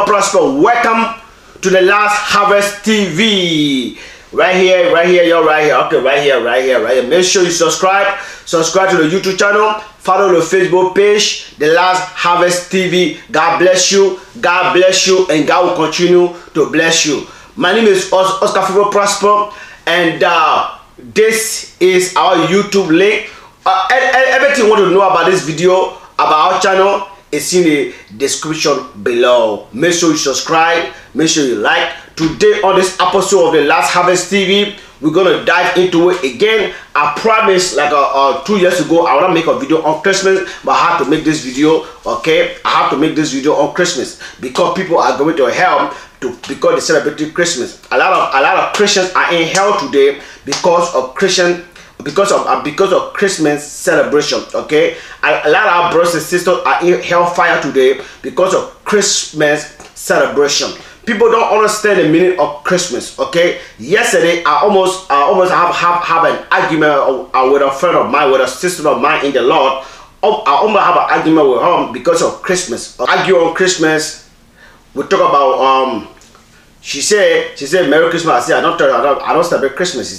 Prosper. Welcome to the Last Harvest TV. Right here, you're right here. Okay, right here. Make sure you subscribe to the YouTube channel, follow the Facebook page, the Last Harvest TV. God bless you, and God will continue to bless you. My name is Oscar Favor Prosper, and this is our YouTube link. Everything you want to know about this video, about our channel, is in the description below. Make sure you subscribe, make sure you like. Today on this episode of the Last Harvest TV, we're gonna dive into it again. I promised like 2 years ago I wanna make a video on Christmas, but I have to make this video. Okay, I have to make this video on Christmas because people are going to hell because they celebrate Christmas. A lot of Christians are in hell today because of Christmas celebration. Okay, a lot of our brothers and sisters are in hellfire today because of Christmas celebration. People don't understand the meaning of Christmas. Okay, yesterday I almost have an argument with a friend of mine, with a sister of mine in the Lord. I almost have an argument with her because of Christmas. Argue on Christmas. We talk about She said Merry Christmas. I said I don't celebrate Christmas. She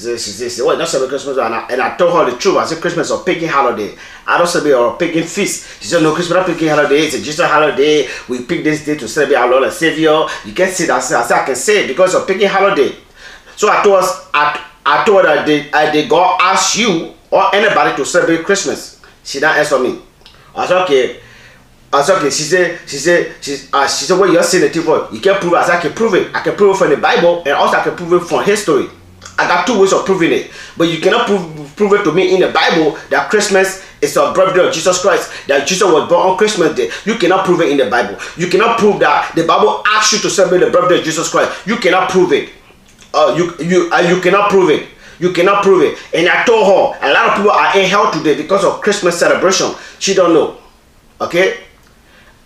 said well, not celebrate Christmas, and I told her the truth. I said Christmas is a pagan holiday. I don't celebrate a pagan feast. She said no, Christmas is not a pagan holiday. It's a Jesus holiday. We pick this day to celebrate our Lord and Savior. You can't say that. I said I can say it because it's a pagan holiday. So I told her that God ask you or anybody to celebrate Christmas. She didn't answer me. I said okay. She said, what you're saying the for? You can't prove it. I said, I can prove it. I can prove it from the Bible, and also I can prove it from history. I got 2 ways of proving it. But you cannot prove it to me in the Bible that Christmas is the birthday of Jesus Christ, that Jesus was born on Christmas Day. You cannot prove it in the Bible. You cannot prove that the Bible asks you to celebrate the birthday of Jesus Christ. You cannot prove it. You cannot prove it. You cannot prove it. And I told her, a lot of people are in hell today because of Christmas celebration. She don't know. Okay?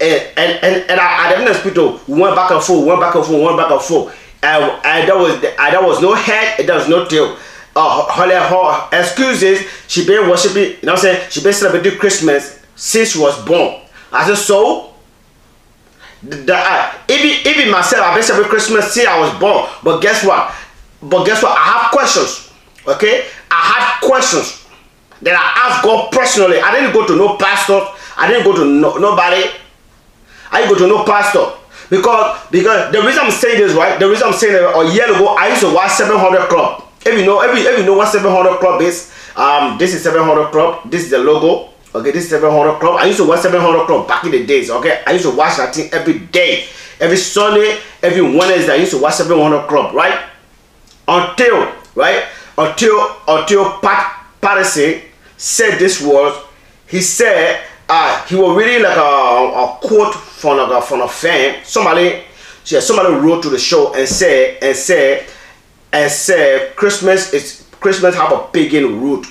And I didn't speak to. We went back and forth, and there was no head, and there was no tail. Her excuses, she been worshiping, you know what I'm saying? She been celebrating Christmas since she was born. I said, so? Even myself, I've been celebrating Christmas since I was born. But guess what? I have questions. Okay? I have questions that I asked God personally. I didn't go to no pastor. I didn't go to nobody. I didn't go to no pastor. Because the reason I'm saying this, right? The reason I'm saying that a year ago, I used to watch 700 Club. If you know what 700 Club is, this is 700 Club. This is the logo. Okay, this is 700 Club. I used to watch 700 Club back in the days. Okay, I used to watch that thing every day, every Sunday, every Wednesday. I used to watch 700 Club, right? Until Pat Patterson said this words. He said he was reading like a quote from a fan. Somebody wrote to the show and said Christmas have a pagan root.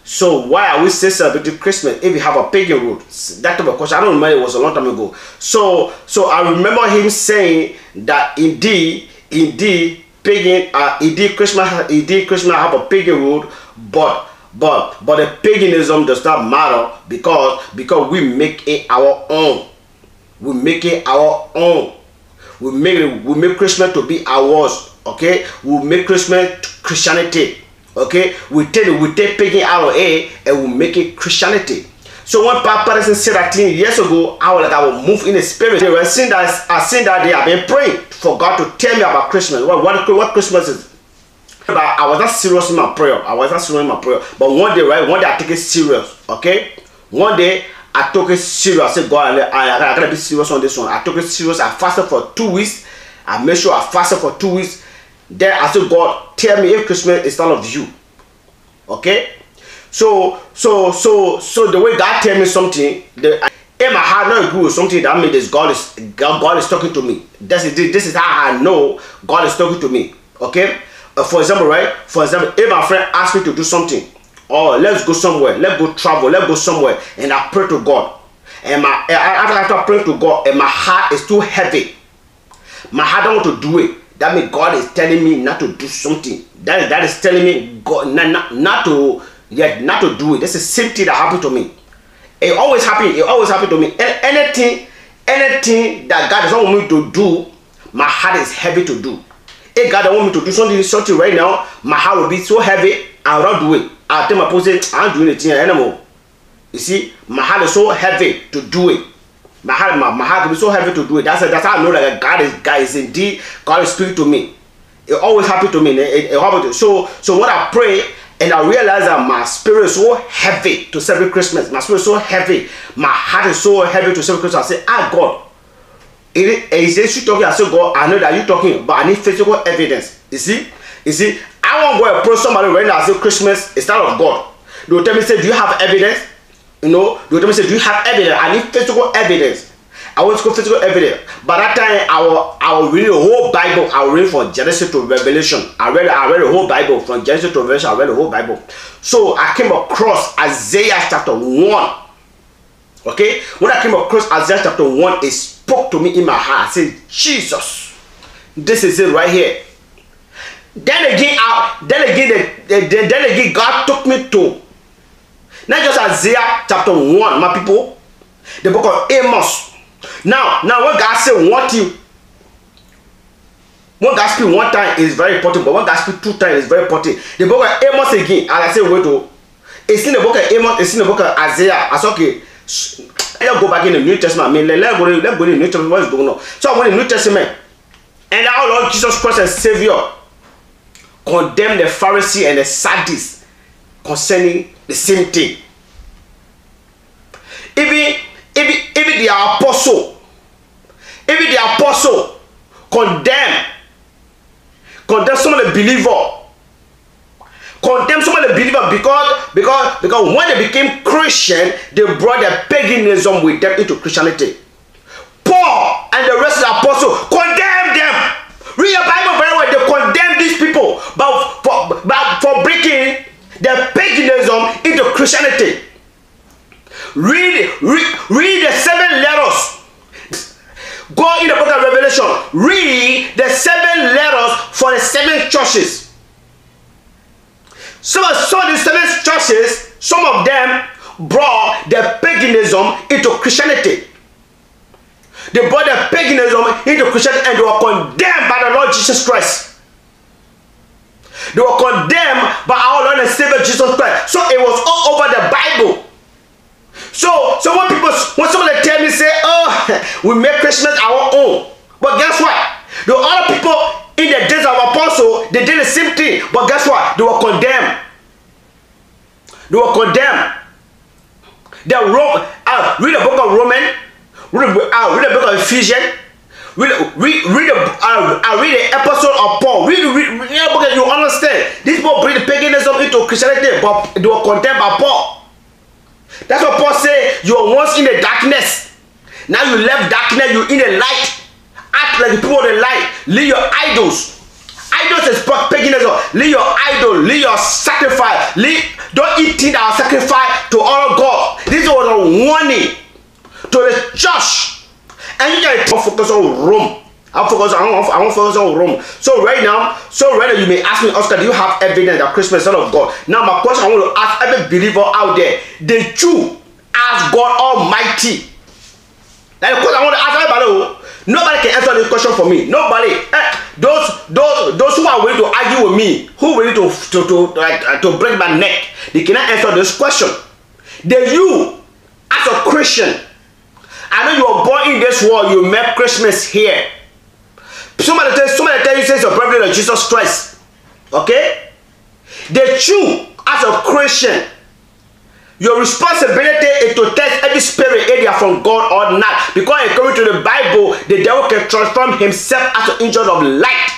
So why are we still celebrating Christmas if we have a pagan root? That type of question. I don't remember, it was a long time ago. So I remember him saying that indeed Christmas have a pagan root, but the paganism does not matter because we make it our own. We make it our own. We make Christmas to be ours. Okay, we make Christmas Christianity. Okay, we take pagan out of it and we make it Christianity. So when Pat Patterson said that thing years ago, I will move in the spirit. I seen that day. I've been praying for God to tell me about Christmas. What Christmas is. But I was not serious in my prayer. But one day I take it serious. Okay, one day I took it serious. I said, God, I gotta be serious on this one. I took it serious. I fasted for 2 weeks. I made sure I fasted for 2 weeks. Then I said, God, tell me if Christmas is not of you. Okay? So the way God tell me something, if my heart not agree with something, that means God is talking to me. This is how I know God is talking to me. Okay? For example, if my friend asks me to do something, or let's go somewhere, let's go travel, let's go somewhere, and I pray to God, and after praying to God, and my heart is too heavy, my heart don't want to do it. That means God is telling me not to do something. That is telling me God not to do it. That's the same thing that happened to me. It always happened to me. Anything that God doesn't want me to do, my heart is heavy to do. If God don't want me to do something right now, my heart will be so heavy, I will not do it. I'll tell my person, I'm doing it anymore. You see, my heart is so heavy to do it. My heart will be so heavy to do it. That's how I know that God is indeed, God is speaking to me. It always happens to me. It happens. So when I pray and I realize that my spirit is so heavy to celebrate Christmas, my spirit is so heavy, my heart is so heavy to celebrate Christmas, I say, God. Is you talking? I say, God, I know that you're talking, but I need physical evidence. You see, I won't go approach somebody right now and say Christmas is not of God. They will tell me, say, do you have evidence? You know, they will tell me, say, do you have evidence? I need physical evidence. I want to go physical evidence. By that time, I will read the whole Bible. I will read from Genesis to Revelation. I read the whole Bible from Genesis to Revelation. I read the whole Bible. So I came across Isaiah chapter 1. Okay, when I came across Isaiah chapter 1, it spoke to me in my heart. I said, Jesus, this is it right here. Then again, God took me to not just Isaiah chapter 1, my people, the book of Amos. Now when God said when God speak one time is very important, but when God speak two times is very important. The book of Amos again, and I say, wait to, it's in the book of Amos, it's in the book of Isaiah. I said, okay, let's go back in the New Testament. I mean, let's go in the New Testament. What is going on? So I went in the New Testament, and our Lord Jesus Christ and Savior condemned the Pharisees and the Sadducees concerning the same thing. Even the apostle condemn some of the believer. Condemn some of the believer because when they became Christian, they brought their paganism with them into Christianity. Paul and the rest of the apostles condemned them. Read your Bible very well. They condemned these people for breaking their paganism into Christianity. Read the 7 letters. Go in the book of Revelation. Read the 7 letters for the 7 churches. So the 7 churches, some of them brought their paganism into Christianity. They brought their paganism into Christianity and they were condemned by the Lord Jesus Christ. They were condemned by our Lord and Savior Jesus Christ. So it was all over the Bible. So when somebody tell me, say, oh, we make Christmas our own. But guess what? The other people in the days of apostles, they did the same thing. But guess what? They were condemned. They were condemned. Read the book of Romans. Read the book of Ephesians. Read the episode of Paul. Read the book and you understand. These people bring the paganism into Christianity, but they were condemned by Paul. That's what Paul said. You were once in the darkness. Now you left darkness, you're in the light. Act like the people of the light. Leave your idols. Idols is paganism. Leave your idol. Leave your sacrifice. Don't eat things that are sacrificed to honor God. This was a warning to the church. And you can focus on Rome. I won't focus on Rome. So right now you may ask me, Oscar, do you have evidence that Christmas is not of God? Now my question I want to ask every believer out there, did you ask God Almighty? That's the question I want to ask everybody. Nobody can answer this question for me. Nobody. Those who are willing to argue with me, who are willing to break my neck, they cannot answer this question. Did you, as a Christian, I know you were born in this world, you met Christmas here. Somebody tell you, say it's a brother of Jesus Christ. Okay? That you, as a Christian, your responsibility is to test every spirit either from God or not. Because according to the Bible, the devil can transform himself as an angel of light.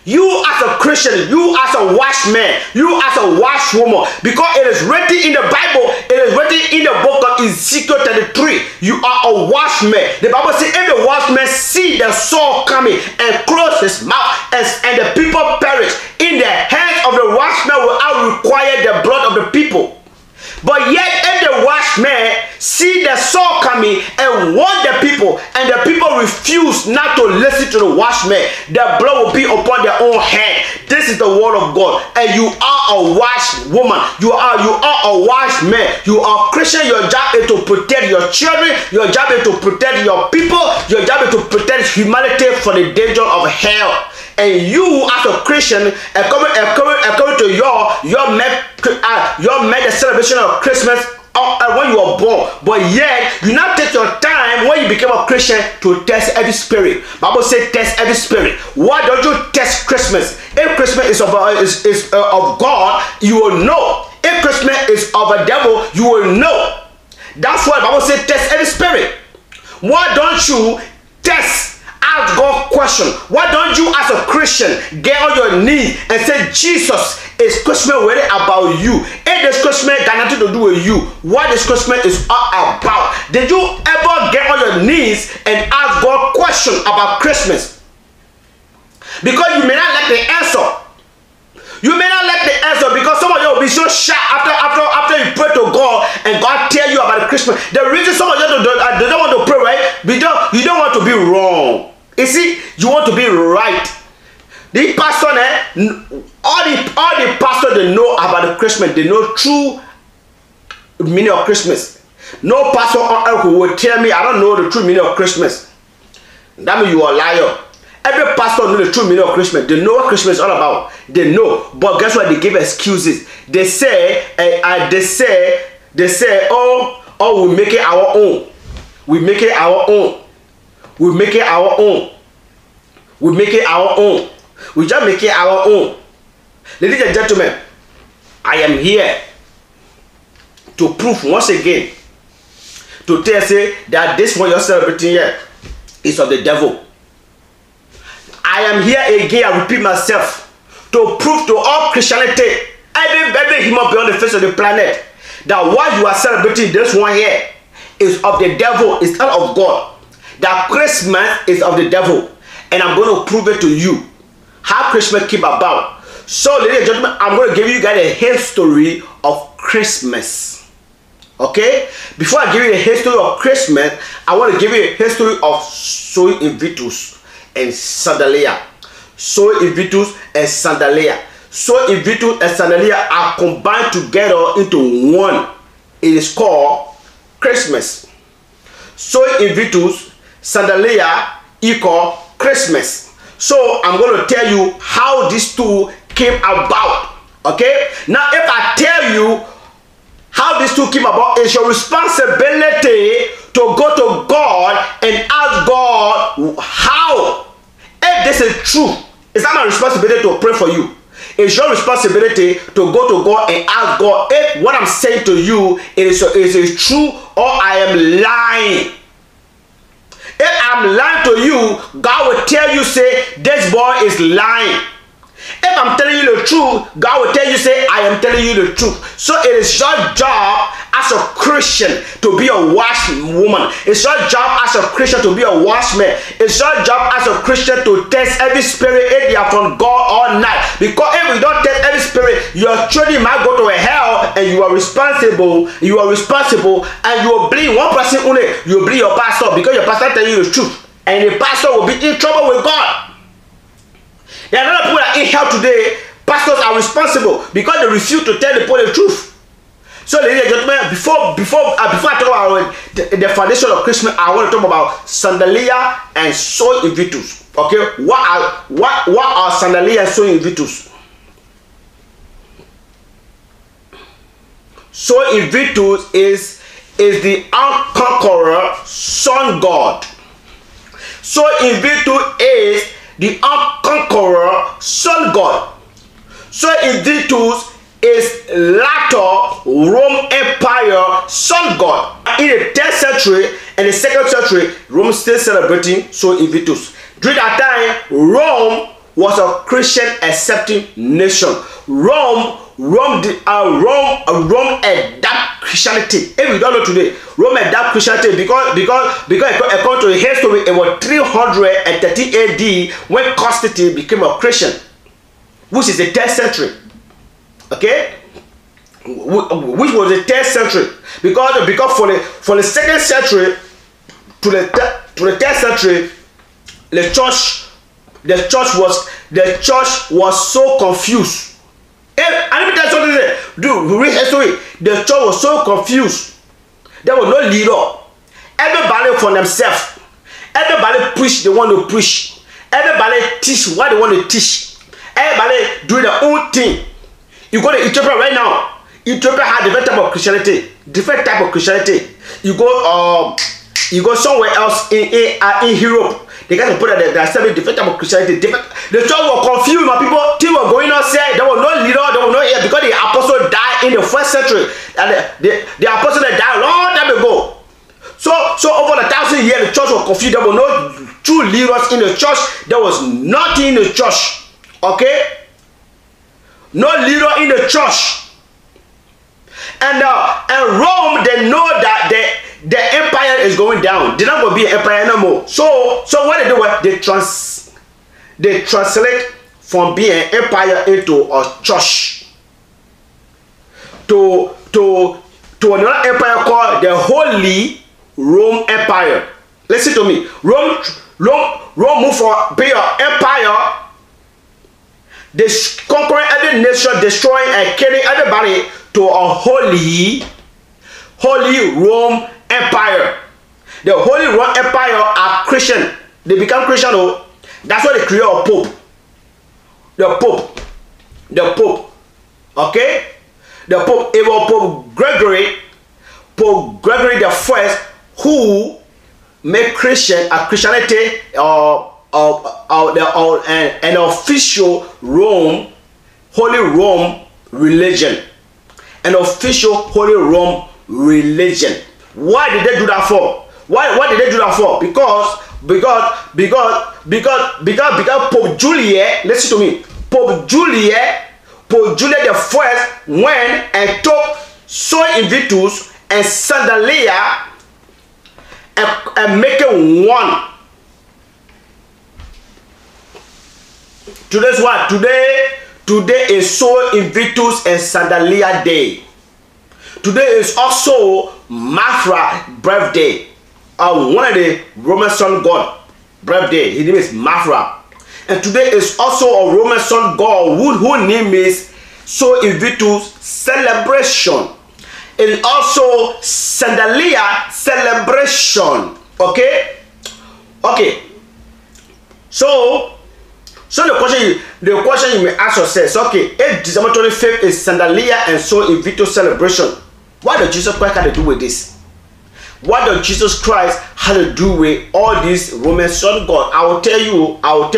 You as a Christian, you as a watchman, you as a watchwoman, because it is written in the Bible, it is written in the book of Ezekiel 33, you are a watchman. The Bible says, if the watchman see the sword coming and close his mouth, and the people perish, in the hands of the watchman will I require the blood of the people. But yet, if the watchman see the Saul coming and warned the people, and the people refused not to listen to the watchman, the blood will be upon their own head. This is the word of God. And you are a wise woman. You are a wise man. You are Christian. Your job is to protect your children. Your job is to protect your people. Your job is to protect humanity from the danger of hell. And you as a Christian, according to your made the celebration of Christmas when you were born, but yet you now take your time when you became a Christian to test every spirit. Bible says test every spirit. Why don't you test Christmas? If Christmas is of God, you will know. If Christmas is of a devil, you will know. That's why Bible says test every spirit. Why don't you test? Ask God question. Why don't you as a Christian get on your knees and say, Jesus, is Christmas really about you? If this Christmas got nothing to do with you, what this Christmas is all about? Did you ever get on your knees and ask God question about Christmas? Because you may not like the answer. You may not like the answer because some of you will be so shocked after you pray to God and God tell you about the Christmas. The reason some of you don't want to pray, right? You don't want to be wrong. You see, you want to be right. The pastor, all the pastors they know about the Christmas, they know true meaning of Christmas. No pastor on earth who will tell me I don't know the true meaning of Christmas. That means you are a liar. Every pastor knows the true meaning of Christmas. They know what Christmas is all about. They know, but guess what? They give excuses. They say, oh, we make it our own. We make it our own. We make it our own. We make it our own. We just make it our own. Ladies and gentlemen, I am here to prove once again, to tell you that this one you're celebrating here is of the devil. I am here again, I repeat myself, to prove to all Christianity, every human being on the face of the planet, that what you are celebrating this one here is of the devil, it's not of God. That Christmas is of the devil, and I'm going to prove it to you how Christmas came about. So, ladies and gentlemen, I'm going to give you guys a history of Christmas. Okay? Before I give you a history of Christmas, I want to give you a history of Soli Invictus and Sandalia. Soli Invictus and Sandalia. Soli Invictus and Sandalia are combined together into one. It is called Christmas. Soli Invictus, Sandalia equal Christmas. So I'm going to tell you how these two came about. Okay? Now if I tell you how these two came about, it's your responsibility to go to God and ask God how. If this is true, it's not my responsibility to pray for you. It's your responsibility to go to God and ask God if what I'm saying to you is true or I am lying. If I'm lying to you, God will tell you, say, this boy is lying. If I'm telling you the truth, God will tell you, say, I am telling you the truth. So it is your job as a Christian to be a watchwoman. It's your job as a Christian to be a watchman. It's your job as a Christian to test every spirit if they are from God or not. Because if you don't test every spirit, your children might go to hell and you are responsible. You are responsible and you will blame one person only. You will blame your pastor because your pastor tells you the truth. And the pastor will be in trouble with God. There are a lot of people that in hell today, pastors are responsible because they refuse to tell the people the truth. So, ladies and gentlemen, before I talk about the foundation of Christmas, I want to talk about Sandalia and Soli Invictus. Okay, what are Sandalia and Soli Invictus? Soli Invictus is the unconqueror sun god. Soli Invictus is the unconqueror sun god. Soli Invictus is latter Rome Empire sun god. In the 3rd century and the 2nd century, Rome still celebrating Soli Invictus. During that time, Rome was a Christian accepting nation. Rome adapt Christianity. If you don't know today, Rome adapt Christianity because according to the history, it was 330 AD when Constantine became a Christian, which is the 10th century. Okay, which was the 10th century, because from the 2nd century to the 3rd century, the church was so confused. And let me tell you something. Do read history. The church was so confused. There was no leader. Everybody for themselves. Everybody preach they want to preach. Everybody teach what they want to teach. Everybody doing their own thing. You go to Ethiopia right now. Ethiopia has different type of Christianity. Different type of Christianity. You go somewhere else in Europe. They got to put that there are 7 different type of Christianity. The church was confused. My people, things were going on. Say there was no leader. There was no here because the apostle died in the 1st century, and the apostle that died a long time ago. So over the 1,000 years, the church was confused. There were no true leaders in the church. There was nothing in the church. Okay, no leader in the church. And Rome, they know that the empire is going down. They're not going to be an empire no more. So what they do was they translate from being an empire into a church to another empire called the Holy Rome Empire. Listen to me. Rome moved from being an empire, they conquering every nation, destroying and killing everybody, to a holy Rome Empire. The Holy Rome Empire are Christian. They become Christian. Oh, that's why they create a pope. The Pope. Okay, the Pope. It was Pope Gregory the First, who made Christianity an official Holy Rome religion. An official Holy Rome religion. Why did they do that for? Why did they do that for? Because Pope Julius, listen to me. Pope Julius the First went and took Soli Invictus and Sandalia and make it one. Today's what? Today is Soli Invictus and Sandalia Day. Today is also Mithra birthday. One of the Roman sun god birthday. His name is Mithra. And today is also a Roman sun god whose name is Soli Invictus celebration. And also Sandalia celebration. Okay? So the question you may ask yourself, okay, if December 25th is Sandalia and Soli Invictus celebration, what does Jesus Christ have to do with this? What does Jesus Christ have to do with all these Roman sun gods? I will tell you how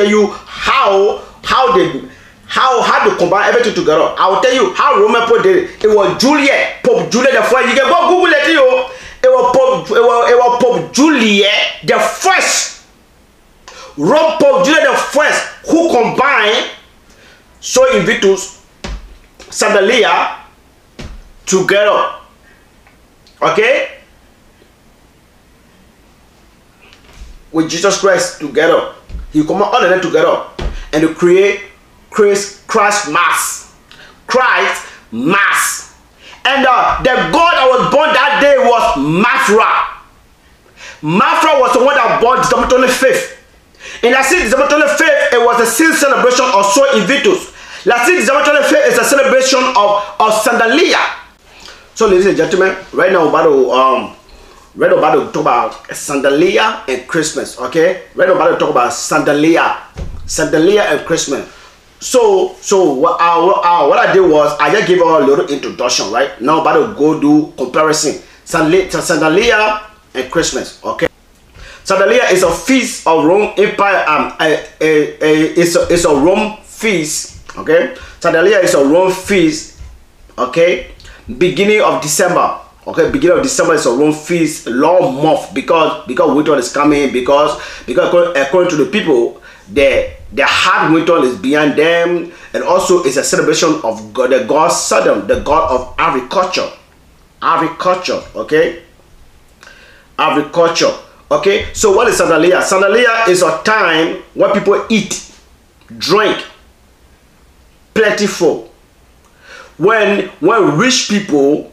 to combine everything together. I will tell you how Roman Pope did it. It was Pope Julius the First. You can go Google it, yo. It was Pope Julius the First. Rome Pope Julius the First, who combined Soli Invictus, Sandalia together. Okay? With Jesus Christ together. He combined all of them together and to create Christ Mass. Christ Mass. And the God that was born that day was Mithra. Mithra was the one that born December 25th. And I see December 25th, it was a celebration of Soli Invictus. Last year, December 25th is a celebration of Sandalia. So, ladies and gentlemen, right now we're about to talk about Sandalia and Christmas. Okay, right now we're about to talk about Sandalia and Christmas. So what I did was I just gave her a little introduction. Right now, I'm about to go do comparison Sandalia and Christmas. Okay. Sandalia is a feast of Rome Empire. It's a Rome feast. Okay, Sandalia is a Rome feast. Okay, beginning of December. Okay, beginning of December is a Rome feast, long month because winter is coming. Because according to the people, the hard winter is behind them, and also it's a celebration of God, the god Sodom, the god of agriculture. Okay, agriculture. Okay, so what is Sandalia? Sandalia is a time when people eat, drink, plentiful, when rich people,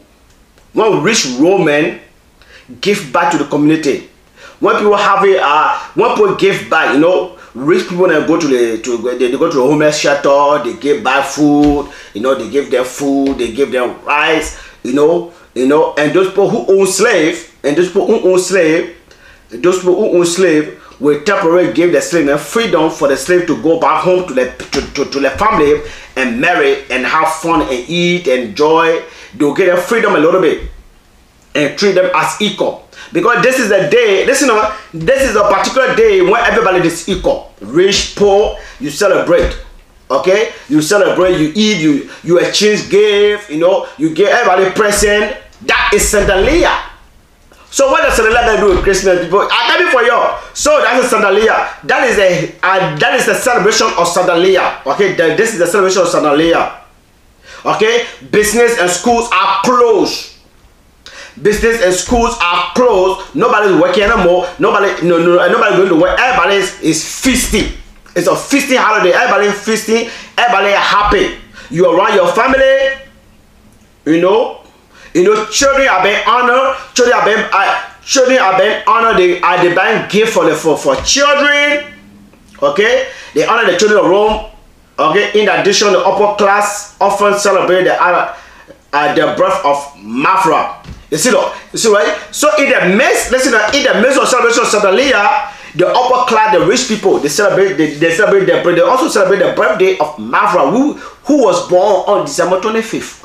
when rich Roman give back to the community, when people have when people give back, you know, rich people then go to they go to the homeless shelter, they give back food, you know, they give them food, they give them rice, you know, and those people who own slave, will temporarily give the slave freedom for the slave to go back home to the family and marry and have fun and eat and enjoy. They'll get their freedom a little bit and treat them as equal. Because this is a day, this is a particular day when everybody is equal. Rich, poor, you celebrate. Okay? You celebrate, you eat, you exchange gifts, you know, you give everybody present. That is Sandalia. So what does Sandalia do with Christmas, people? I'm coming for you. So that's a Sandalia. That is the celebration of Sandalia. Okay? This is the celebration of Sandalia. Okay? Business and schools are closed. Business and schools are closed. Nobody's working anymore. Nobody going to work. Everybody is feasting. It's a feasting holiday. Everybody is feasting. Everybody is happy. You around your family. You know, children are being honored. Children are being honored. They buying gift for children. Okay, they honor the children of Rome. Okay, in addition, the upper class often celebrate the birth of Mafra. You see right? So in the midst, in the midst of celebration of Sandalia, the upper class, the rich people, they celebrate they also celebrate the birthday of Mavra, who was born on December 25th.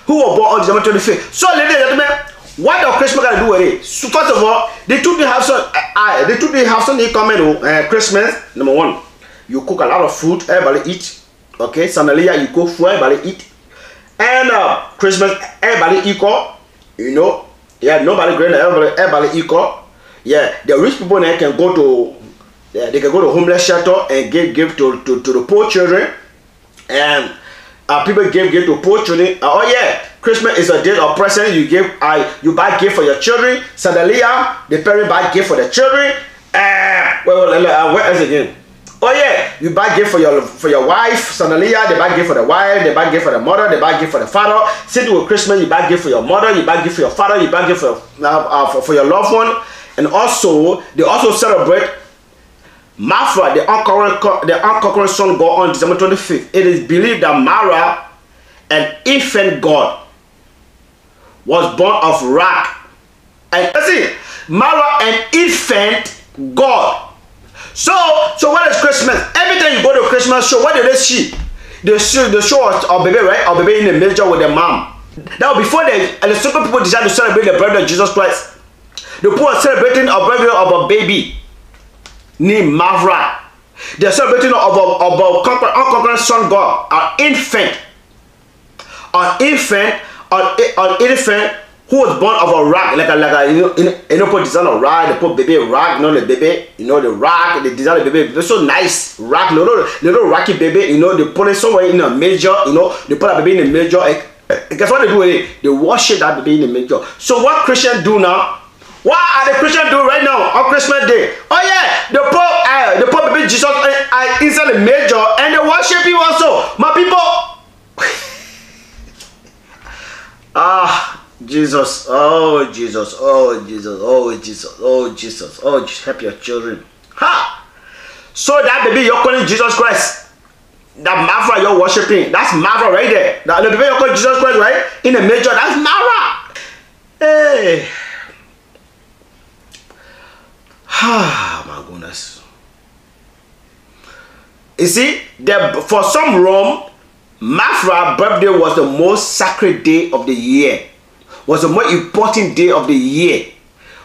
Who was born on December 25th. So ladies and gentlemen, what does Christmas got to do with it? So first of all, they took the have some comment Christmas. Number one, you cook a lot of food, everybody eat. Okay, Sandalia, you cook food, everybody eat. And Christmas, everybody equal. You know, yeah, nobody greater, everybody equal. Yeah, the rich people now can go to, they can go to homeless shelter and give to the poor children, and people give to poor children. Oh yeah, Christmas is a day of present. You buy gift for your children. Sandalia, the parent buy gift for the children. What else again? Oh yeah, you buy gift for your wife. Sandalia, they buy gift for the wife, they buy gift for the mother, they buy gift for the father. Same with Christmas, you buy gift for your mother, you buy gift for your father, you buy gift for your loved one. And also, they also celebrate Mafra, the unconquering sun god, on December 25th. It is believed that Mara, an infant god, was born of rag. And let's see, Mara, an infant god. So what is Christmas? Every time you go to a Christmas show, what do they see? They show a baby, right? A baby in the manger with their mom. Now before the simple people decide to celebrate the birthday of Jesus Christ, the people are celebrating a birthday of a baby named Mavra. They are celebrating of a unconquering son god, an infant who was born of a rag, put design of rag, they put baby rag, the baby, the rag, they design the baby, it's so nice, rag, little rocky baby, they put it somewhere in a manger, they put a baby in a manger. Guess what they do with it? They worship that baby in the manger. So what Christians do now? What are the Christians doing right now on Christmas Day? Oh yeah, the poor baby Jesus inside the manger, and they worship him also. My people. Jesus, oh Jesus, oh Jesus, oh Jesus, oh Jesus, oh Jesus, help your children. Ha! So that baby you're calling Jesus Christ, that Mavra you're worshiping, that's Mavra right there. That the baby you're calling Jesus Christ, right? In the manger, that's Mavra. Hey. Ah, my goodness. You see, for some Rome, Mavra's birthday was the most sacred day of the year. Was the most important day of the year.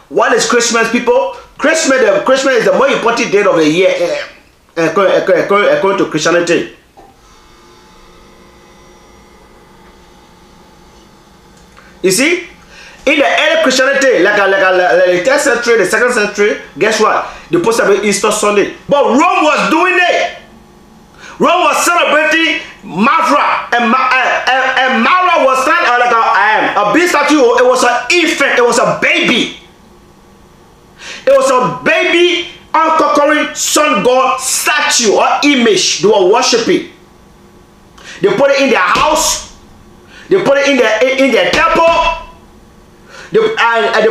What is Christmas, people? Christmas is the most important day of the year according to Christianity. You see, in the early Christianity, like the 3rd century, the 2nd century, guess what? They supposed to be Easter Sunday, but Rome was doing it. Rome was celebrating Mavra, and Mavra was not like a big statue. It was an infant. It was a baby. It was a baby unconquering sun god statue or image they were worshiping. They put it in their house. They put it in their temple. They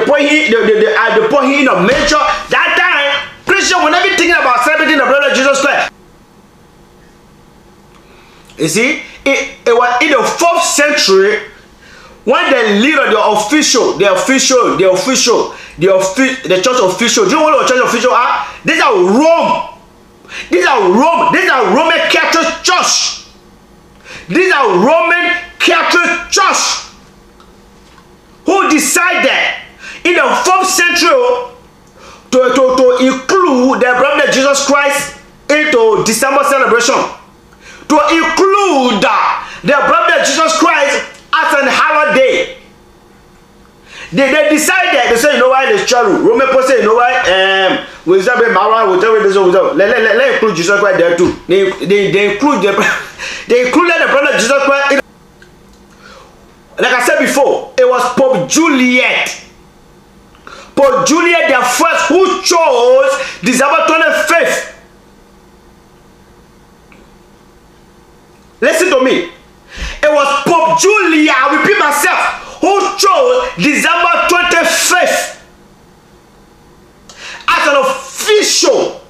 put him in a manger. That time, Christians were never thinking about celebrating the blood of Jesus Christ. You see, it was in the 4th century when the leader, the church official. Do you know what the church official are? These are Rome. These are Roman Catholic Church. These are Roman Catholic Church who decided in the 4th century to include the blood of Jesus Christ into December celebration. To include the blood of Jesus Christ as an holiday. They decided, they say, you know why, the church, Roman people say, you know why, we celebrate Mara, we tell this, let include Jesus Christ there too. They included the blood of Jesus Christ. Like I said before, it was Pope Juliet. Pope Juliet the first who chose December 25th. Listen to me. It was Pope Juliet, I repeat myself, who chose December 25th as an official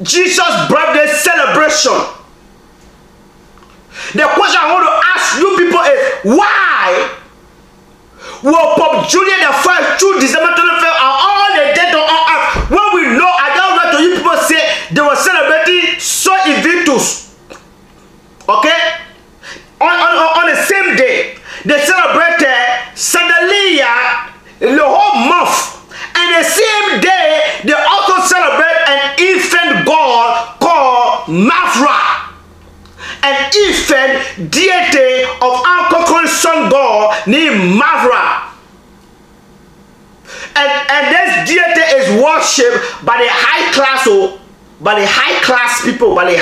Jesus' birthday celebration. The question I want to ask you people is, why will Pope Juliet the first choose December 25th and all the dates on earth when we know, I don't know to you people say they were celebrating Sol Invictus? Okay? On the same day, they celebrated Sandalia the whole month. And the same day, they also celebrate an infant god called Mavra. An infant deity of unconquered sun god named Mavra. And this deity is worshipped by the high class, by the high class people, by the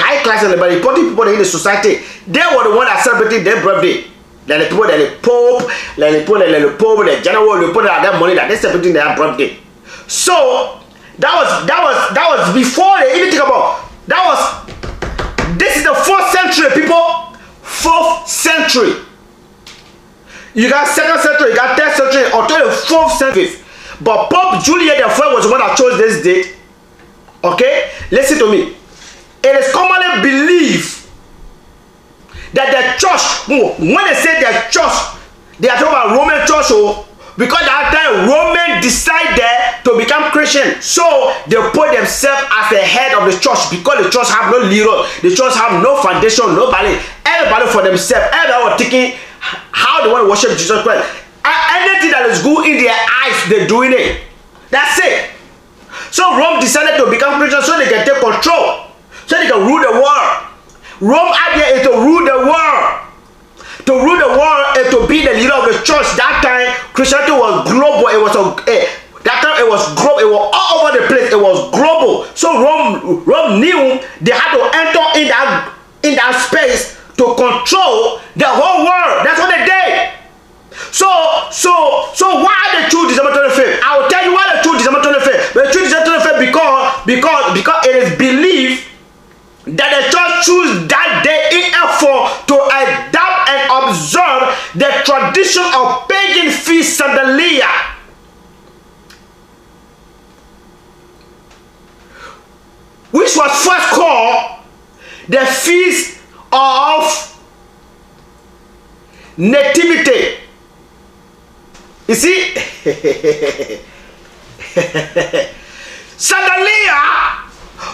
important people in the society. They were the ones that celebrated their birthday. Like the people, like the Pope, the general, the people that had money that they celebrating their birthday. So that was before they even think about that. This is the 4th century, people. 4th century. You got 2nd century, you got 3rd century, until the 4th century. But Pope Juliet the first was the one that chose this date. Okay? Listen to me. It is commonly believed that the church, when they say the church, they are talking about Roman church, because that time Roman decided to become Christian, so they put themselves as the head of the church, because the church have no leader, the church have no foundation, nobody, everybody for themselves. Everybody was thinking how they want to worship Jesus Christ. Anything that is good in their eyes, they're doing it. That's it. So Rome decided to become Christian so they can take control, so they can rule the world. Rome idea is to rule the world. To rule the world and to be the leader of the church. That time Christianity was global. It was that time it was global. It was all over the place. It was global. So Rome knew they had to enter in that space to control the whole world. That's what they did. So why they choose December 25th? I will tell you why they choose December 25th. They choose December 25th because it is believed that the church choose that day in effort to adapt and observe the tradition of pagan feast Sandalia, which was first called the Feast of Nativity. You see, Sandalia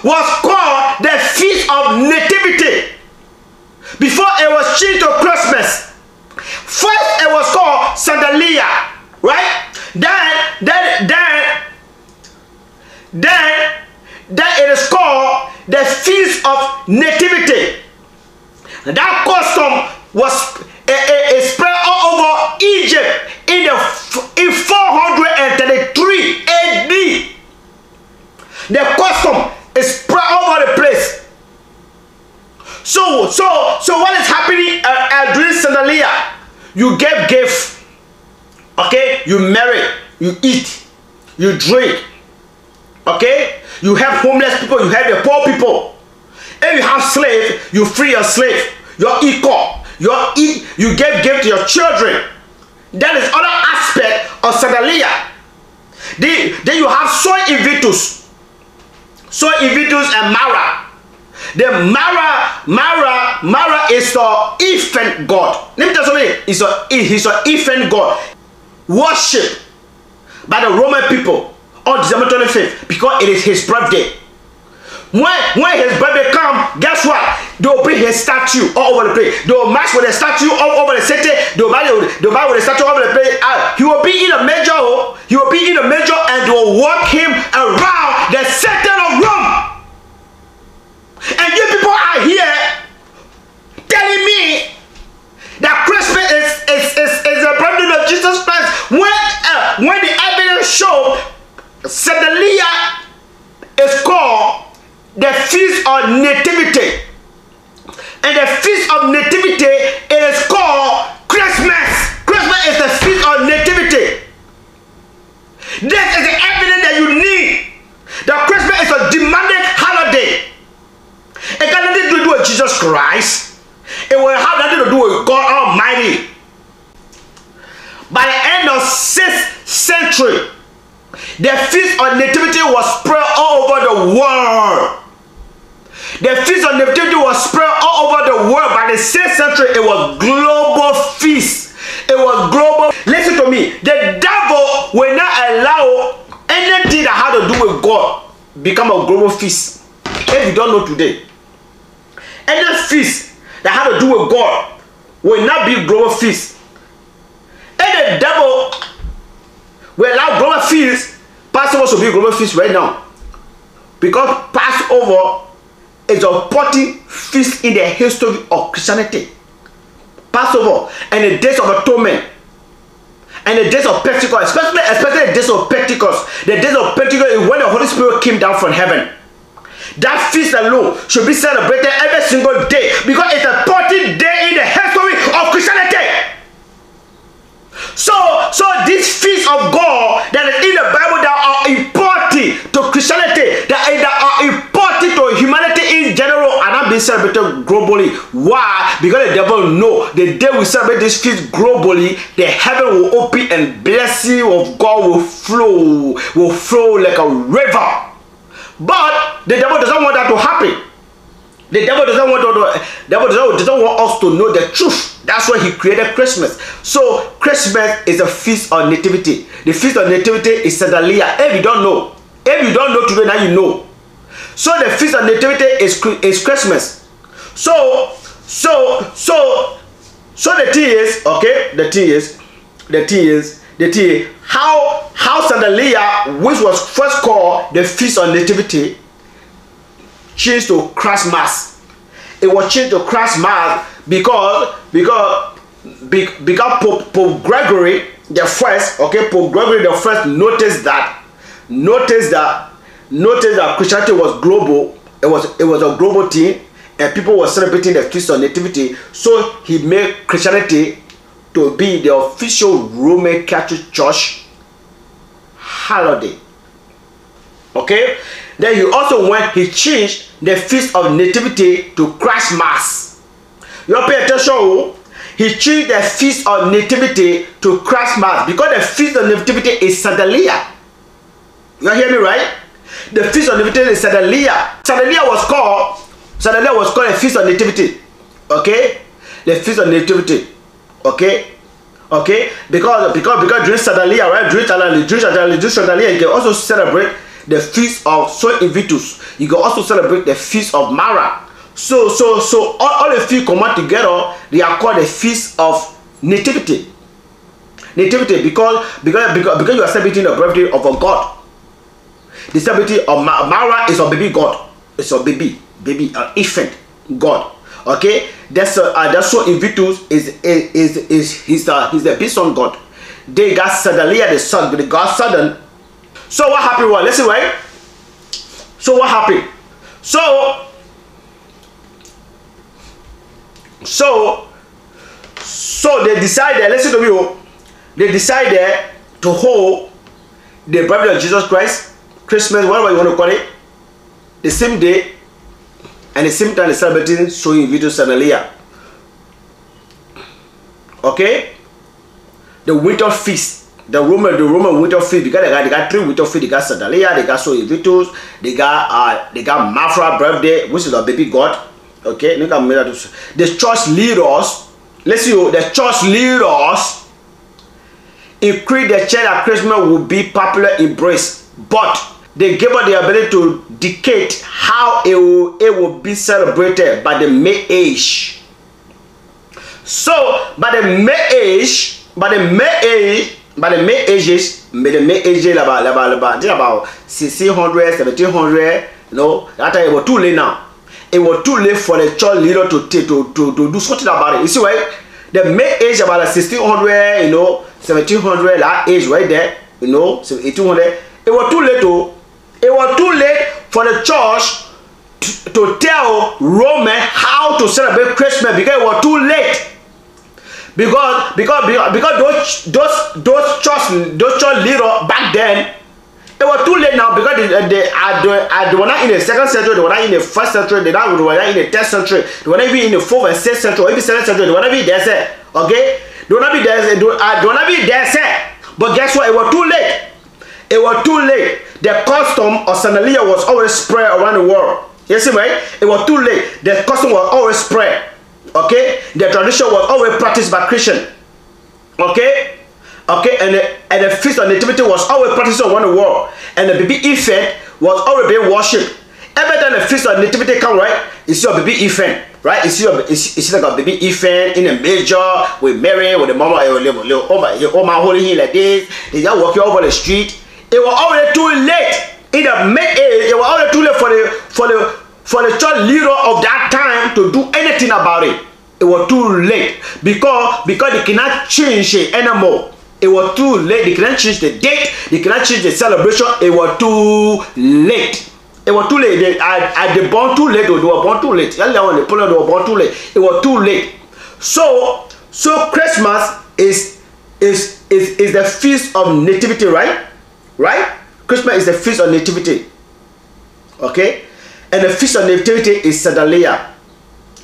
was called the Feast of Nativity before it was changed to Christmas. First it was called Sandalia, right? Then it is called the Feast of Nativity. That custom was spread all over Egypt in 433 AD. The custom is spread all over the place. So what is happening during Sandalia? You give gift, okay? You marry, you eat, you drink, okay? You help homeless people, you help the poor people. If you have slave, you free your slave. your equal, you gave gift to your children. That is other aspect of Sandalia. Then you have Soy Invictus and Mara. The Mara is the infant god. Let me tell you something. He's an infant god, worshipped by the Roman people on December 25th because it is his birthday. When his birthday comes, guess what? They'll bring his statue all over the place. They'll march with the statue all over the city. They'll march with the statue all over the place. He will be in a manger. He will be in a manger, and they will walk him around the center of Rome. And you people are here telling me that Christmas is the birthday of Jesus Christ. When the evidence shows Sandalia is called the Feast of Nativity, and the Feast of Nativity is called Christmas. Christmas is the Feast of Nativity. This is the evidence that you need. That Christmas is a demanded holiday. It got nothing to do with Jesus Christ. It will have nothing to do with God Almighty. By the end of 6th century, the Feast of Nativity was spread all over the world. The Feast of Nativity was spread all over the world. By the 6th century, it was global feast. It was global. Listen to me. The devil will not allow anything that has to do with God become a global feast. If you don't know today, any feast that has to do with God will not be global feast. And the devil will allow global feast. Passover should be a global feast right now, because Passover is a important feast in the history of Christianity. Passover and the days of atonement and the days of Pentecost, especially the days of Pentecost. The days of Pentecost is when the Holy Spirit came down from heaven. That feast alone should be celebrated every single day, because it's a important day in the history of Christianity. So this feast of God that is in the Bible that are important to Christianity, that are important to humanity in general, are not being celebrated globally. Why? Because the devil knows the day we celebrate this feast globally, the heaven will open and blessing of God will flow like a river. But the devil doesn't want that to happen. The devil doesn't want us to know the truth. That's why he created Christmas. So Christmas is a feast of nativity. The feast of nativity is Sandalia. If you don't know today, now you know. So the feast of nativity is Christmas. So the thing is, okay, the thing is how Sandalia, which was first called the feast of nativity, changed to Christmas. It was changed to Christmas because Pope Gregory the First, okay, Pope Gregory the First noticed that Christianity was global. It was a global thing, and people were celebrating the feast of nativity. So he made Christianity to be the official Roman Catholic Church holiday. Okay. Then he changed the feast of nativity to Christmas. You pay attention. He changed the feast of nativity to Christmas because the feast of nativity is Sandalia. You hear me right? The feast of nativity is Sandalia. Sandalia was called a feast of nativity. Okay, the feast of nativity. Okay. Because during Sandalia, right? During Sandalia, you can also celebrate the feast of Soy Invictus. You can also celebrate the feast of Mara. So all the feast come out together. They are called the feast of nativity. Nativity because you are celebrating the birthday of a god. The celebration of Mara is a baby god. It's a baby, an infant god. Okay, that's Soy Invictus is the beast son god. They got Sandalia the son, but the god son. So what happened was, listen, right? So what happened? So they decided, listen to me, they decided to hold the birthday of Jesus Christ, Christmas, whatever you want to call it, the same day and the same time they celebrating Soy Invictus Sandalia. Okay, the winter feast. The Roman winter feast, because they got 3 winter feast. They got Sadalia, they got Soli Vitus, they got Mafra birthday, which is a baby god. Okay, the church leaders, let's see, the church leaders increase the church at Christmas will be popular embrace, but they gave us the ability to dictate how it will be celebrated by the May age. So by the May ages, about 1600, 1700, you know, that time it was too late now. It was too late for the church leader to do something about it. You see, right? The May age about 1600, you know, 1700, that age right there, you know, 1800. It was too late to. It was too late for the church to tell Roman how to celebrate Christmas, because it was too late. Because those church leaders back then, it was too late now, because they were not in the 2nd century, they were not in the 1st century, they were not in the 10th century, they were not even in the 4th and 6th century, or even 7th century, they were not even there, sir. Okay? They were not be there, they were not be there, sir. But guess what? It was too late. It was too late. The custom of Sandalia was always spread around the world. You see, right? It was too late. The custom was always spread. Okay? The tradition was always practiced by Christians. Okay? Okay? And the feast of nativity was always practiced around the world. And the baby infant was always being worshipped. Every time the feast of nativity come, right? You see a baby infant. Right? You see like a baby infant in a major with Mary, with the mama, holding him like this. They just walking over the street. It was already too late in the May age. It was already too late for the church leader of that time to do anything about it. It was too late because they cannot change it anymore. It was too late. They cannot change the date. They cannot change the celebration. It was too late. It was too late. They born too late. They were born too late. They were born too late. It was too late. So Christmas is the feast of nativity, right? Right? Christmas is the feast of nativity. Okay? And the feast of nativity is Sadalia.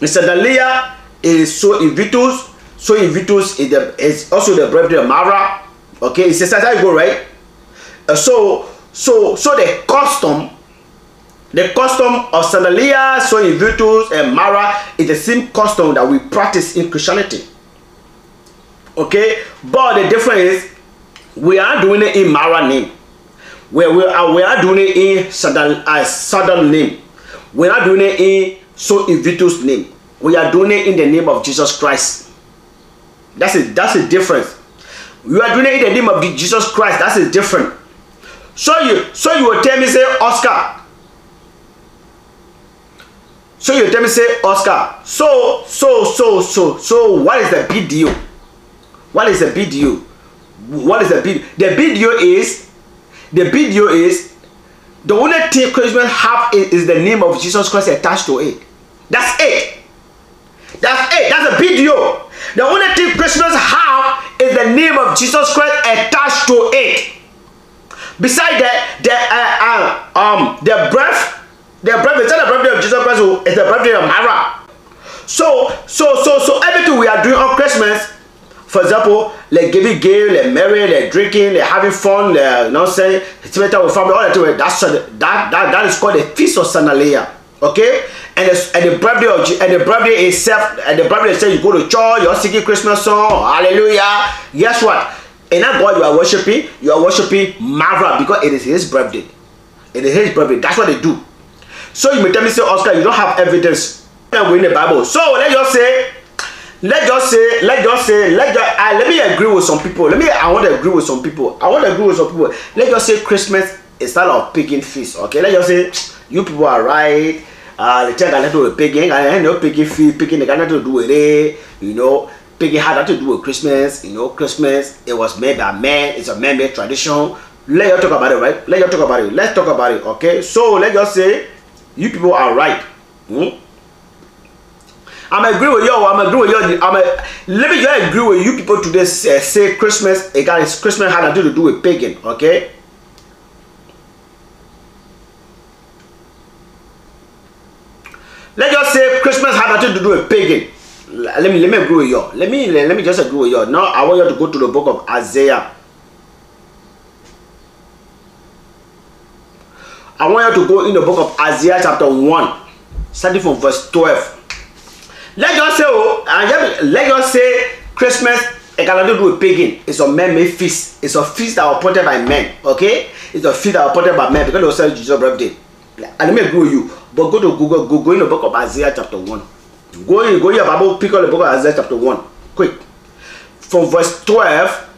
And Sadalia is Soli Vitus. Soli Vitus is also the birthday of Mara. Okay? It's just how you go, right? So the custom of Sadalia, Soli Vitus, and Mara is the same custom that we practice in Christianity. Okay? But the difference is we are doing it in Mara name. We are doing it in Southern name. We are doing it in Soli Vitus name. We are doing it in the name of Jesus Christ. That's a difference. We are doing it in the name of Jesus Christ. That's a different. So you will tell me, say, Oscar. So you tell me, say, Oscar. So what is the big deal? What is the big deal? What is the big? The big deal is the only thing Christmas have is the name of Jesus Christ attached to it. That's it. That's it. That's a big deal. The only thing Christmas have is the name of Jesus Christ attached to it. Besides that, the birthday of Jesus Christ is the birthday of Mara. So everything we are doing on Christmas, for example, like giving gift, like marrying, like drinking, like having fun, like, you know what I'm saying, spending time with family, all that is called the Feast of Sadalia. Okay? And the birthday itself, you go to church, you're singing Christmas song, hallelujah. Guess what? And that God you are worshiping Mara, because it is his birthday. It is his birthday. That's what they do. So you may tell me, say, Oscar, you don't have evidence in the Bible. So let me agree with some people. I want to agree with some people. Let's just say Christmas is not a pagan feast. Okay, let's just say you people are right. The church got nothing to do with pagan. I know pagan feast. Pagan they got nothing to do with it. You know, pagan had nothing to do with Christmas. You know, Christmas, it was made by man. It's a man-made tradition. Let's talk about it, right? Let's talk about it. Okay, so let's just say you people are right. I'm agree with you. Let me just agree with you people today. Say Christmas. Christmas had nothing to do with pagan. Okay. Let's just say Christmas had nothing to do with pagan. let me agree with you. Let me just agree with you. Now I want you to go to the book of Isaiah. I want you to go in the book of Isaiah chapter 1, starting from verse 12. Let us say Christmas, it cannot do with pagan. It's a man-made feast. It's a feast that was appointed by men. Okay? It's a feast that was appointed by men because they will celebrate Jesus' birthday. And let me agree with you. But go to Google, go in the book of Isaiah chapter 1. Go in your Bible, pick up the book of Isaiah chapter 1. Quick. From verse 12.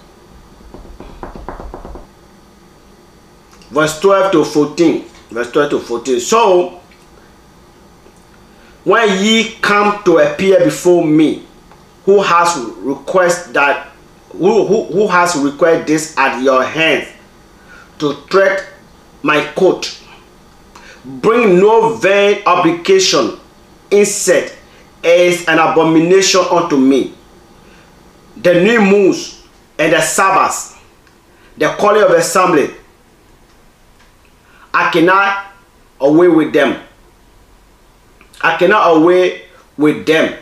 Verse 12 to 14. Verse 12 to 14. So, when ye come to appear before me, who has requested this at your hands to tread my coat? Bring no vain obligation. Insect is an abomination unto me. The new moons and the Sabbaths, the calling of assembly, I cannot away with them. I cannot away with them.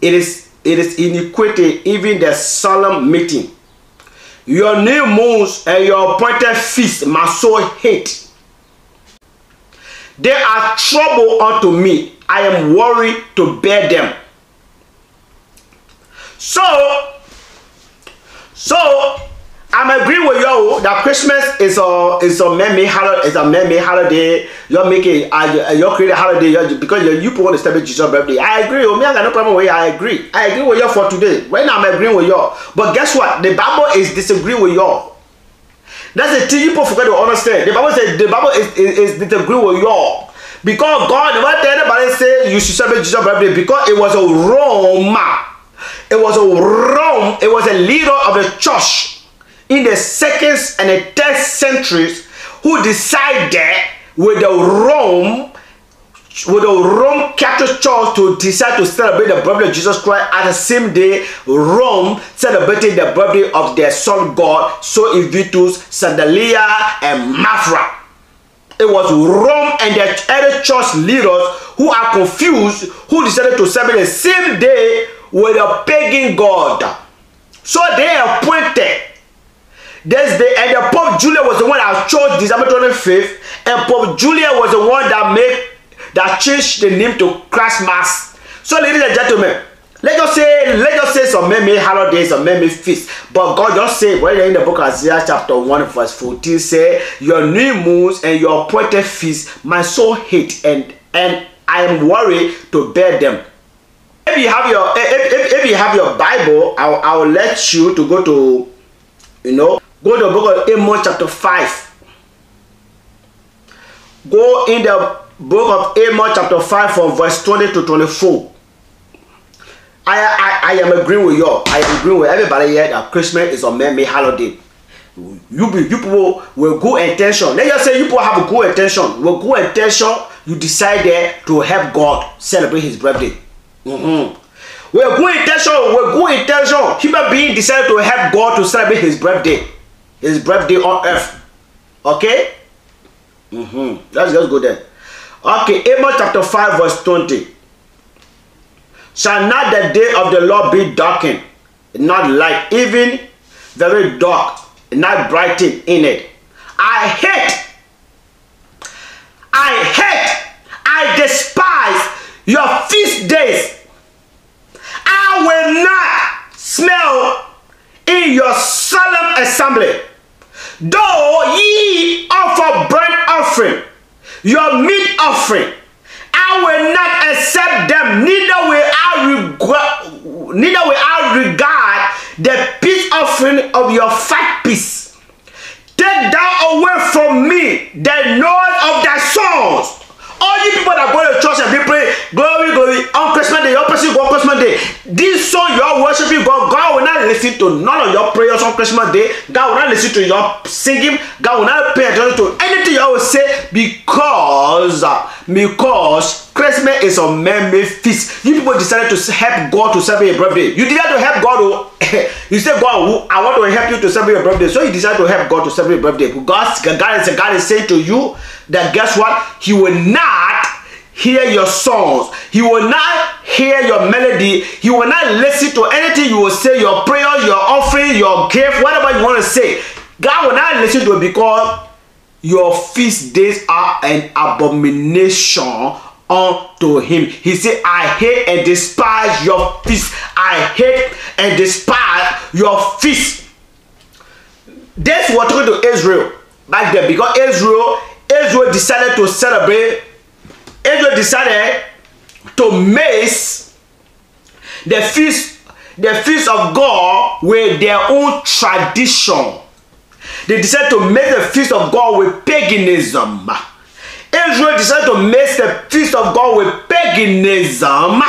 It is iniquity, even the solemn meeting. Your new moons and your appointed feasts my soul hate. They are trouble unto me. I am worried to bear them. So I'm agreeing with you that Christmas is a man-made holiday. It's a man-made holiday. You're making you're creating a holiday because you want to celebrate Jesus' birthday. I agree with me. I got no problem with you. I agree with you for today. Right now I'm agreeing with you. But guess what? The Bible is disagreeing with you. That's the thing people forget to understand. The Bible says the Bible is disagreeing with you. Because God never tell anybody say you should celebrate Jesus' birthday because it was a Rome. It was a leader of the church in the 2nd and the 3rd centuries who decided with the Rome Catholic Church to decide to celebrate the birthday of Jesus Christ at the same day Rome celebrated the birthday of their son God, Sol Invictus, Sandalia, and Mafra. It was Rome and the other church leaders who are confused, who decided to celebrate the same day with a pagan god. So they appointed this day, and the Pope Julius was the one that chose December 25th, and Pope Julius was the one that changed the name to Christmas. So ladies and gentlemen, let us say some man-made holidays, some man-made feast. But God just said, right in the book of Isaiah chapter 1 verse 14, say, your new moons and your appointed feasts, my soul hate, and I am worried to bear them. If you have your Bible, I will let you to go to, go to the book of Amos chapter 5. Go in the book of Amos chapter 5 from verse 20 to 24. I am agreeing with you. I am agreeing with everybody here that Christmas is a man-made holiday. You people with good intention. Let's just say you people have a good intention. With good intention, you decided to help God celebrate his birthday. With good intention, human being decided to help God to celebrate his birthday on earth. Okay? Let's just go there. Okay, Amos chapter 5 verse 20. Shall not the day of the Lord be darkened, not light, even very dark, not brighten in it? I despise your feast days. I will not smell in your solemn assembly. Though ye offer burnt offering, your meat offering, I will not accept them, neither will I regard the peace offering of your fat piece. Take thou away from me the noise of thy songs. All you people that go to church and be praying, glory, glory, on Christmas Day, your person go on Christmas Day. This song you are worshiping God, God will not listen to none of your prayers on Christmas Day. God will not listen to your singing. God will not pay attention to anything you will say because Christmas is a man-made feast. You people decided to help God to celebrate your birthday. You decided to help God. You say, God, I want to help you to celebrate your birthday. So you decided to help God to celebrate your birthday. God is saying to you that guess what? He will not hear your songs. He will not hear your melody. He will not listen to anything you will say, your prayers, your offering, your gift, whatever you want to say. God will not listen to it because your feast days are an abomination unto him. He said, I hate and despise your feast. I hate and despise your feast. This was talking to Israel back then, because Israel decided to celebrate. Israel decided to mix the feast of God with their own tradition. They decided to make the feast of God with paganism. Israel decided to make the feast of God with paganism.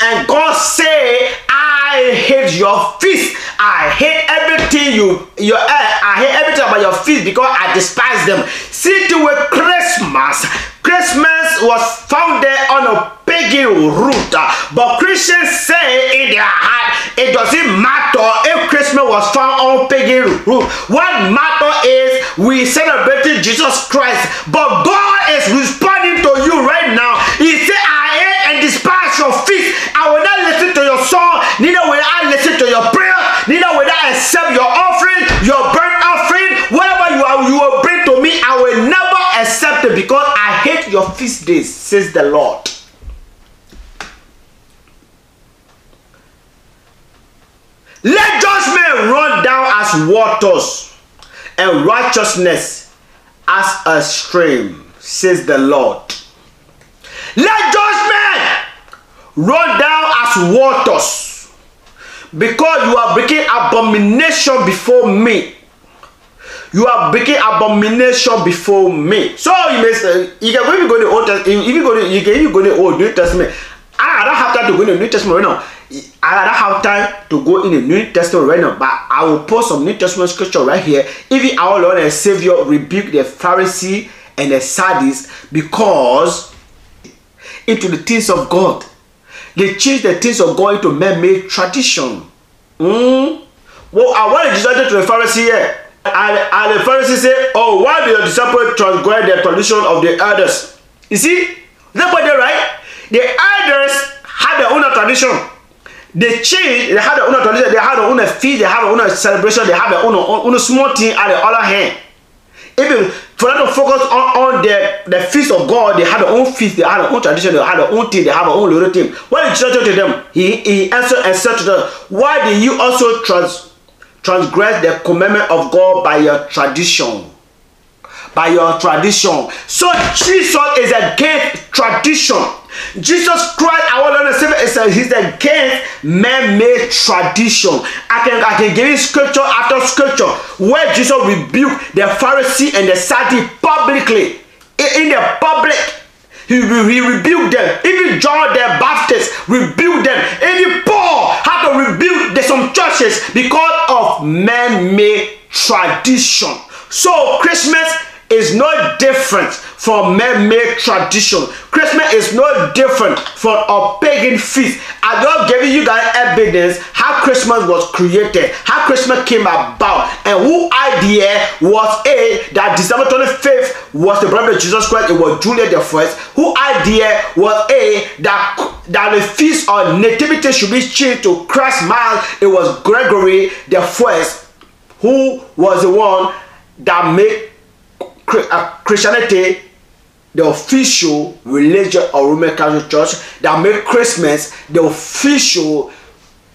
And God said, I hate your feast. I hate everything I hate everything about your feast because I despise them. See to with Christmas. Christmas was founded on a pagan root, but Christians say in their heart it doesn't matter if Christmas was found on pagan root. What matters is we celebrated Jesus Christ, but God is responding to you right now. He said, I hate and despise your feast. I will not listen to your song, neither will I listen to your prayer, neither will I accept your offering, your burnt offering, whatever you will bring to me, I will never accept it because I hate your feast days, says the Lord. Let judgment run down as waters, and righteousness as a stream, says the Lord. Let judgment run down as waters, because you are breaking abomination before me. You are breaking abomination before me. So you may say, you can even go to the Old Testament, you can even go to the Old New Testament. I don't have time to go in the New Testament right now. I don't have time to go in the New Testament right now, but I will post some New Testament scripture right here. Even our Lord and Savior rebuked the Pharisee and the Sadducees because into the things of God. They changed the things of God into man-made tradition. Well, what did Jesus do to the Pharisee here? And the Pharisee said, oh, why do your disciples transgress the tradition of the elders? You see, that's what they're right. The elders had their own tradition. They changed, they had their own tradition, they had their own feast, they had their own celebration, they had their own small thing at the other hand. Even for them to focus on the feast of God, they had their own feast, they had their own tradition, they had their own thing, they have their own little thing. What did Jesus do to them? He answered and said to them, why did you also transgress the commandment of God by your tradition? By your tradition. So Jesus is against tradition. Jesus Christ, our Lord and Savior, he's against man-made tradition. I can give you scripture after scripture where Jesus rebuked the Pharisee and the Sadducee publicly. In the public, he rebuked them. Even John the Baptist rebuked them. Even Paul had to rebuke some churches because of man-made tradition. So Christmas is no different from man-made tradition. Christmas is no different from a pagan feast. I just giving you guys evidence how Christmas was created, how Christmas came about, and whose idea was that December 25th was the birth of Jesus Christ. It was Julius the First. Whose idea was that the feast of nativity should be changed to Christmas. It was Gregory the First, who was the one that made Christianity the official religion of Roman Catholic Church, that made Christmas the official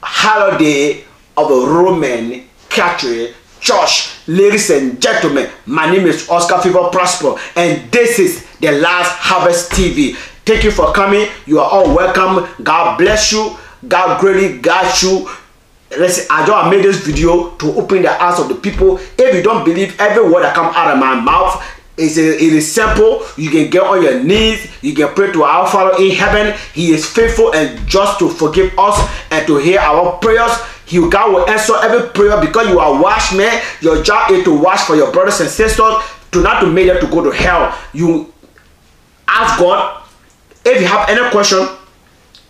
holiday of the Roman Catholic Church. Ladies and gentlemen, my name is Oscar Favor Prosper, and this is the Last Harvest TV. Thank you for coming. You are all welcome. God bless you. God greatly guide you. Listen, I just made this video to open the eyes of the people. If you don't believe every word that comes out of my mouth, it is simple. You can get on your knees. You can pray to our Father in heaven. He is faithful and just to forgive us and to hear our prayers. God will answer every prayer because you are watchmen. Your job is to watch for your brothers and sisters, to not to make them to go to hell. You ask God. If you have any question,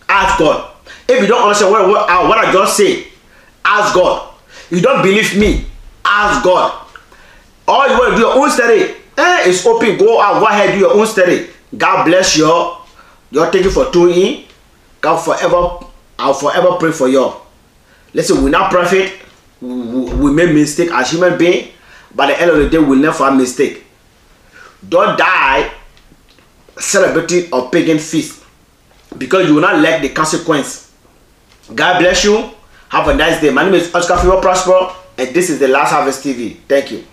ask God. If you don't understand what I just say, ask God. You don't believe me, ask God. Or you want to do your own study, it's open. Go out, go ahead, do your own study. God bless you all. Y'all take it for two in. God forever, I'll forever pray for y'all. Listen, we're not perfect. We make mistake as human beings. But at the end of the day, we'll never have mistake. Don't die celebrating a pagan feast, because you will not like the consequence. God bless you. Have a nice day. My name is Oscar Favor Prosper, and this is the Last Harvest TV. Thank you.